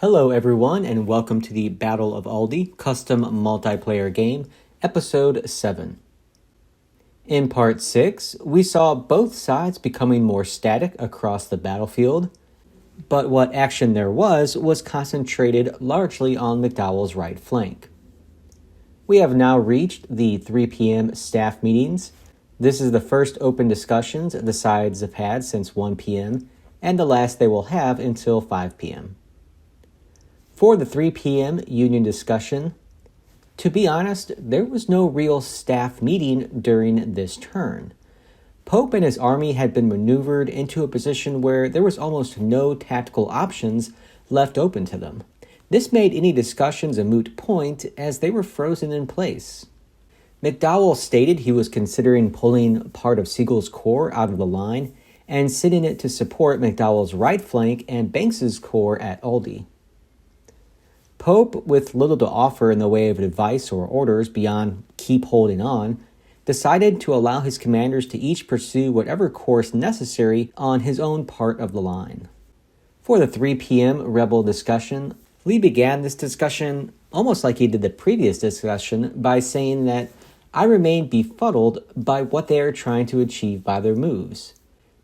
Hello everyone and welcome to the Battle of Aldie custom multiplayer game, episode 7. In part 6, we saw both sides becoming more static across the battlefield, but what action there was concentrated largely on McDowell's right flank. We have now reached the 3 p.m. staff meetings. This is the first open discussions the sides have had since 1 p.m. and the last they will have until 5 p.m. For the 3 p.m. union discussion, to be honest, there was no real staff meeting during this turn. Pope and his army had been maneuvered into a position where there was almost no tactical options left open to them. This made any discussions a moot point as they were frozen in place. McDowell stated he was considering pulling part of Sigel's corps out of the line and sending it to support McDowell's right flank and Banks's corps at Aldie. Pope, with little to offer in the way of advice or orders beyond keep holding on, decided to allow his commanders to each pursue whatever course necessary on his own part of the line. For the 3 p.m. rebel discussion, Lee began this discussion almost like he did the previous discussion by saying that I remain befuddled by what they are trying to achieve by their moves.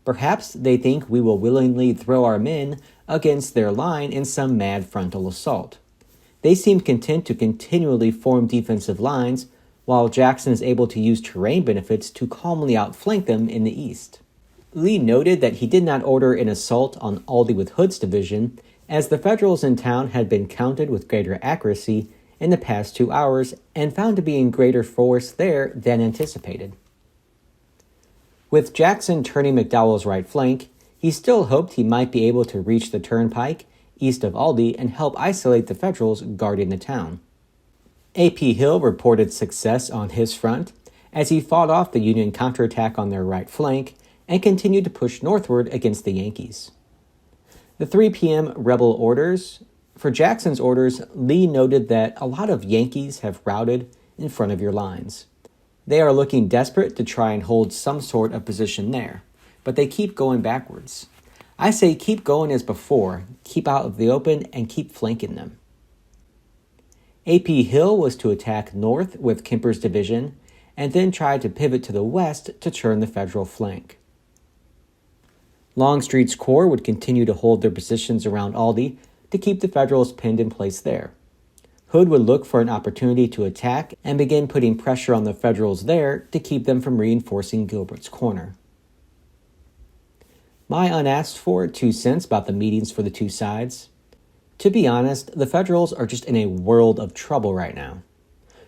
Perhaps they think we will willingly throw our men against their line in some mad frontal assault. They seem content to continually form defensive lines, while Jackson is able to use terrain benefits to calmly outflank them in the east. Lee noted that he did not order an assault on Aldie with Hood's division, as the Federals in town had been counted with greater accuracy in the past 2 hours and found to be in greater force there than anticipated. With Jackson turning McDowell's right flank, he still hoped he might be able to reach the turnpike east of Aldie and help isolate the Federals guarding the town. A.P. Hill reported success on his front as he fought off the Union counterattack on their right flank and continued to push northward against the Yankees. The 3 p.m. rebel orders. For Jackson's orders, Lee noted that a lot of Yankees have routed in front of your lines. They are looking desperate to try and hold some sort of position there, but they keep going backwards. I say keep going as before, keep out of the open, and keep flanking them. A.P. Hill was to attack north with Kemper's division, and then try to pivot to the west to turn the Federal flank. Longstreet's corps would continue to hold their positions around Aldie to keep the Federals pinned in place there. Hood would look for an opportunity to attack and begin putting pressure on the Federals there to keep them from reinforcing Gilbert's corner. My unasked for 2 cents about the meetings for the two sides. To be honest, the Federals are just in a world of trouble right now.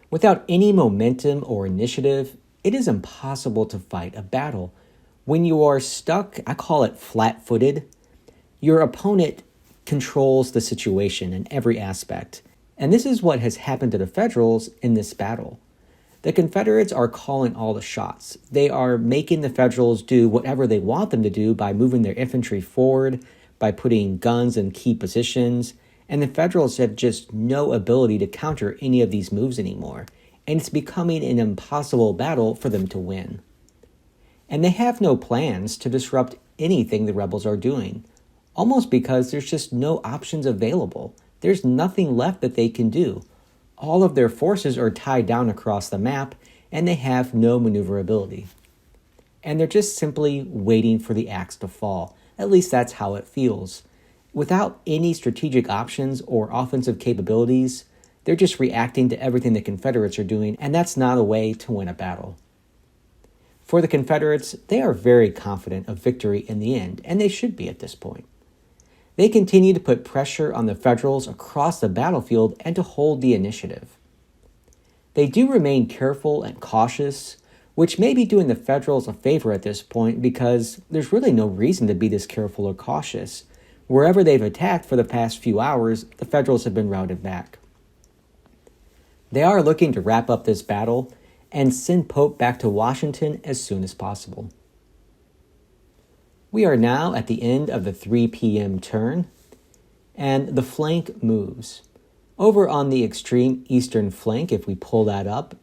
Without any momentum or initiative, it is impossible to fight a battle. When you are stuck, I call it flat-footed, your opponent controls the situation in every aspect. And this is what has happened to the Federals in this battle. The Confederates are calling all the shots. They are making the Federals do whatever they want them to do by moving their infantry forward, by putting guns in key positions, and the Federals have just no ability to counter any of these moves anymore, and it's becoming an impossible battle for them to win. And they have no plans to disrupt anything the rebels are doing, almost because there's just no options available. There's nothing left that they can do. All of their forces are tied down across the map, and they have no maneuverability. And they're just simply waiting for the axe to fall. At least that's how it feels. Without any strategic options or offensive capabilities, they're just reacting to everything the Confederates are doing, and that's not a way to win a battle. For the Confederates, they are very confident of victory in the end, and they should be at this point. They continue to put pressure on the Federals across the battlefield and to hold the initiative. They do remain careful and cautious, which may be doing the Federals a favor at this point because there's really no reason to be this careful or cautious. Wherever they've attacked for the past few hours, the Federals have been routed back. They are looking to wrap up this battle and send Pope back to Washington as soon as possible. We are now at the end of the 3 p.m. turn, and the flank moves. Over on the extreme eastern flank, if we pull that up,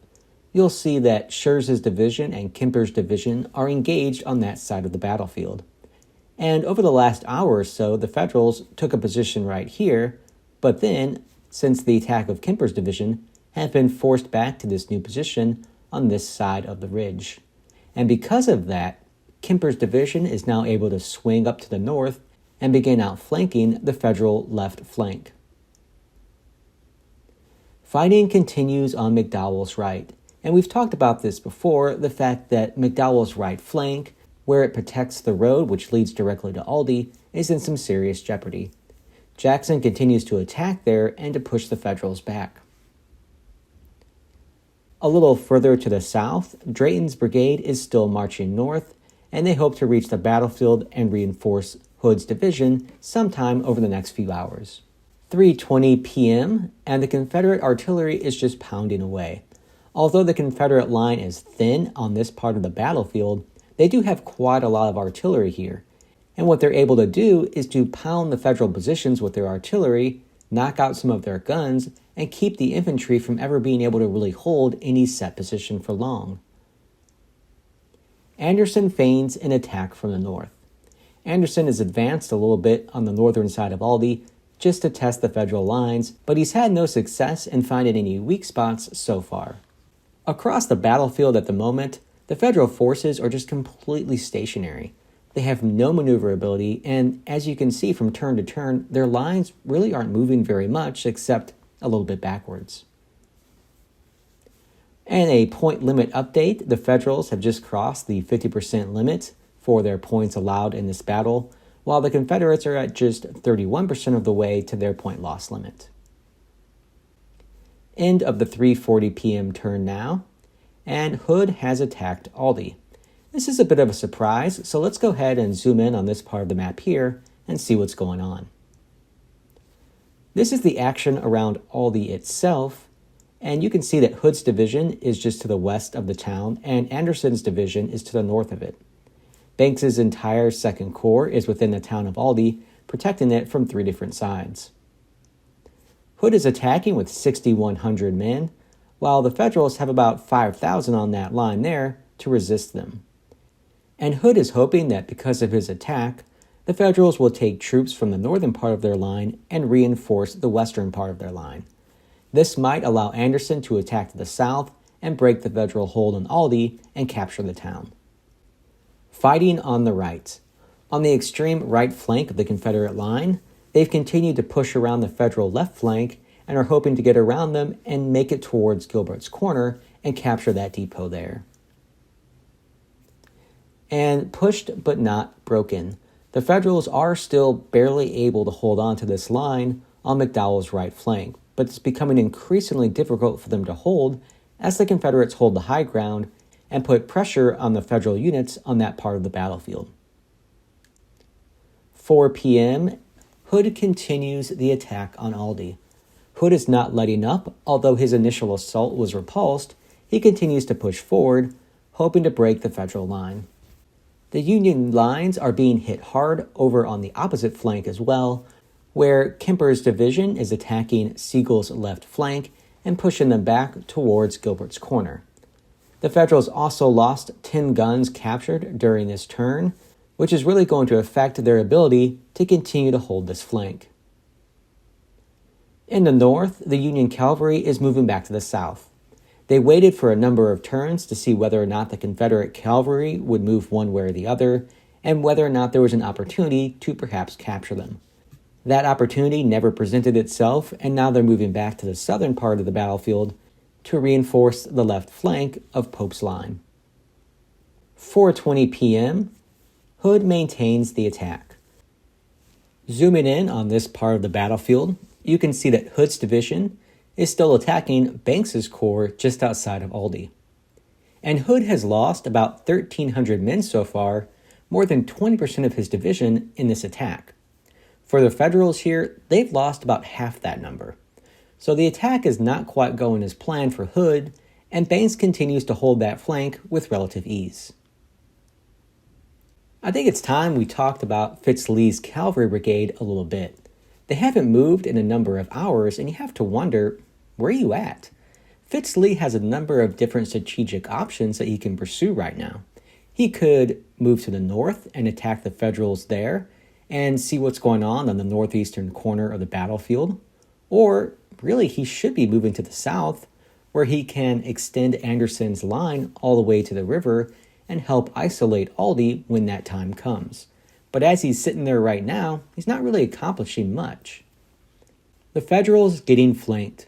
you'll see that Schurz's division and Kemper's division are engaged on that side of the battlefield. And over the last hour or so, the Federals took a position right here, But then, since the attack of Kemper's division, have been forced back to this new position on this side of the ridge. And because of that, Kemper's division is now able to swing up to the north and begin outflanking the Federal left flank. Fighting continues on McDowell's right, and we've talked about this before, the fact that McDowell's right flank, where it protects the road which leads directly to Aldie, is in some serious jeopardy. Jackson continues to attack there and to push the Federals back. A little further to the south, Drayton's brigade is still marching north, and they hope to reach the battlefield and reinforce Hood's division sometime over the next few hours. 3:20 p.m., and the Confederate artillery is just pounding away. Although the Confederate line is thin on this part of the battlefield, they do have quite a lot of artillery here. And what they're able to do is to pound the Federal positions with their artillery, knock out some of their guns, and keep the infantry from ever being able to really hold any set position for long. Anderson feigns an attack from the north. Anderson is advanced a little bit on the northern side of Aldie just to test the Federal lines, but he's had no success in finding any weak spots so far. Across the battlefield at the moment, the Federal forces are just completely stationary. They have no maneuverability, and as you can see from turn to turn, their lines really aren't moving very much except a little bit backwards. And a point limit update, the Federals have just crossed the 50% limit for their points allowed in this battle, while the Confederates are at just 31% of the way to their point loss limit. End of the 3:40 p.m. turn now, and Hood has attacked Aldie. This is a bit of a surprise, so let's go ahead and zoom in on this part of the map here and see what's going on. This is the action around Aldie itself, and you can see that Hood's division is just to the west of the town, and Anderson's division is to the north of it. Banks's entire 2nd Corps is within the town of Aldie, protecting it from 3 different sides. Hood is attacking with 6,100 men, while the Federals have about 5,000 on that line there to resist them. And Hood is hoping that because of his attack, the Federals will take troops from the northern part of their line and reinforce the western part of their line. This might allow Anderson to attack to the south and break the Federal hold on Aldie and capture the town. Fighting on the right. On the extreme right flank of the Confederate line, they've continued to push around the Federal left flank and are hoping to get around them and make it towards Gilbert's Corner and capture that depot there. And pushed but not broken, the Federals are still barely able to hold on to this line on McDowell's right flank, but it's becoming increasingly difficult for them to hold as the Confederates hold the high ground and put pressure on the Federal units on that part of the battlefield. 4 p.m., Hood continues the attack on Aldie. Hood is not letting up, although his initial assault was repulsed. He continues to push forward, hoping to break the Federal line. The Union lines are being hit hard over on the opposite flank as well, where Kemper's division is attacking Sigel's left flank and pushing them back towards Gilbert's Corner. The Federals also lost 10 guns captured during this turn, which is really going to affect their ability to continue to hold this flank. In the north, the Union cavalry is moving back to the south. They waited for a number of turns to see whether or not the Confederate cavalry would move one way or the other, and whether or not there was an opportunity to perhaps capture them. That opportunity never presented itself, and now they're moving back to the southern part of the battlefield to reinforce the left flank of Pope's line. 4:20 p.m., Hood maintains the attack. Zooming in on this part of the battlefield, you can see that Hood's division is still attacking Banks's corps just outside of Aldie. And Hood has lost about 1,300 men so far, more than 20% of his division in this attack. For the Federals here, they've lost about half that number. So the attack is not quite going as planned for Hood, and Banks continues to hold that flank with relative ease. I think it's time we talked about Fitz-Lee's cavalry brigade a little bit. They haven't moved in a number of hours, and you have to wonder, where are you at? Fitz-Lee has a number of different strategic options that he can pursue right now. He could move to the north and attack the Federals there and see what's going on the northeastern corner of the battlefield. Or really, he should be moving to the south, where he can extend Anderson's line all the way to the river and help isolate Aldie when that time comes. But as he's sitting there right now, he's not really accomplishing much. The Federals getting flanked.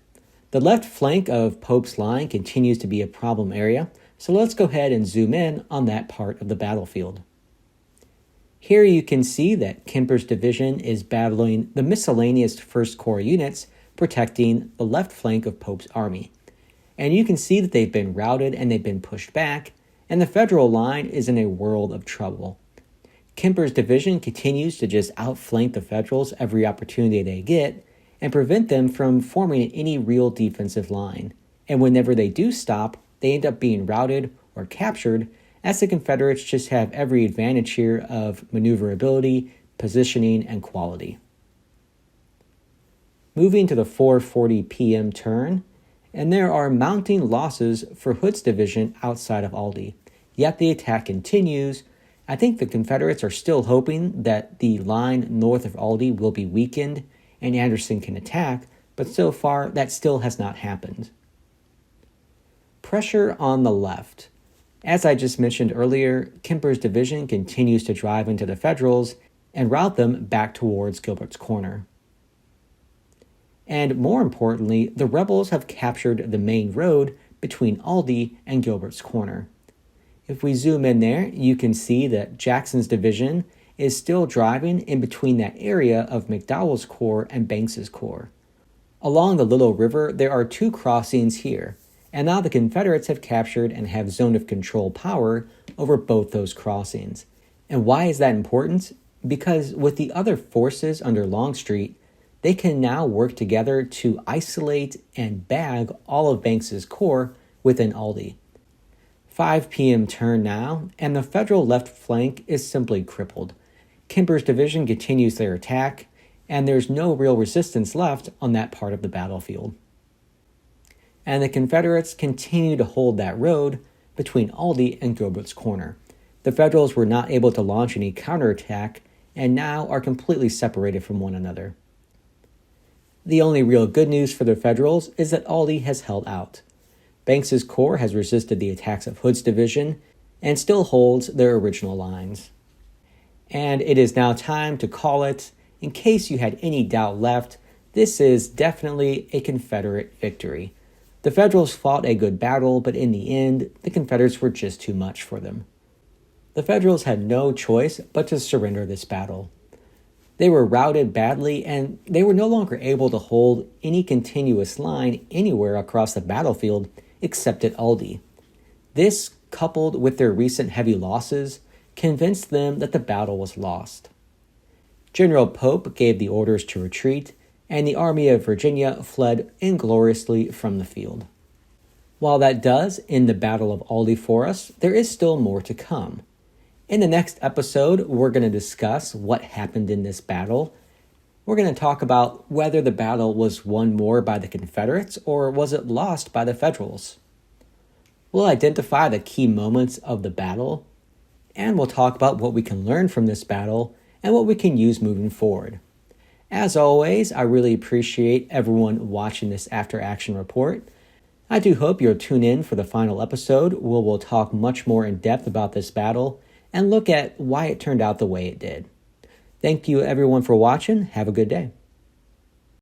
The left flank of Pope's line continues to be a problem area, so let's go ahead and zoom in on that part of the battlefield. Here you can see that Kemper's division is battling the miscellaneous 1st Corps units protecting the left flank of Pope's army. And you can see that they've been routed and they've been pushed back, and the Federal line is in a world of trouble. Kemper's division continues to just outflank the Federals every opportunity they get and prevent them from forming any real defensive line. And whenever they do stop, they end up being routed or captured, as the Confederates just have every advantage here of maneuverability, positioning, and quality. Moving to the 4:40 p.m. turn, and there are mounting losses for Hood's division outside of Aldie. Yet the attack continues. I think the Confederates are still hoping that the line north of Aldie will be weakened and Anderson can attack, but so far that still has not happened. Pressure on the left. As I just mentioned earlier, Kemper's division continues to drive into the Federals and route them back towards Gilbert's Corner. And more importantly, the rebels have captured the main road between Aldie and Gilbert's Corner. If we zoom in there, you can see that Jackson's division is still driving in between that area of McDowell's Corps and Banks's Corps. Along the Little River, there are 2 crossings here, and now the Confederates have captured and have zone of control power over both those crossings. And why is that important? Because with the other forces under Longstreet, they can now work together to isolate and bag all of Banks's Corps within Aldie. 5 p.m. turn now, and the Federal left flank is simply crippled. Kemper's division continues their attack, and there's no real resistance left on that part of the battlefield. And the Confederates continue to hold that road between Aldie and Gilbert's Corner. The Federals were not able to launch any counterattack, and now are completely separated from one another. The only real good news for the Federals is that Aldie has held out. Banks's Corps has resisted the attacks of Hood's division and still holds their original lines. And it is now time to call it. In case you had any doubt left, this is definitely a Confederate victory. The Federals fought a good battle, but in the end, the Confederates were just too much for them. The Federals had no choice but to surrender this battle. They were routed badly, and they were no longer able to hold any continuous line anywhere across the battlefield except at Aldie. This, coupled with their recent heavy losses, convinced them that the battle was lost. General Pope gave the orders to retreat, and the Army of Virginia fled ingloriously from the field. While that does end the Battle of Aldie for us, there is still more to come. In the next episode, we're going to discuss what happened in this battle. We're going to talk about whether the battle was won more by the Confederates or was it lost by the Federals. We'll identify the key moments of the battle, and we'll talk about what we can learn from this battle and what we can use moving forward. As always, I really appreciate everyone watching this after action report. I do hope you'll tune in for the final episode where we'll talk much more in depth about this battle and look at why it turned out the way it did. Thank you everyone for watching. Have a good day.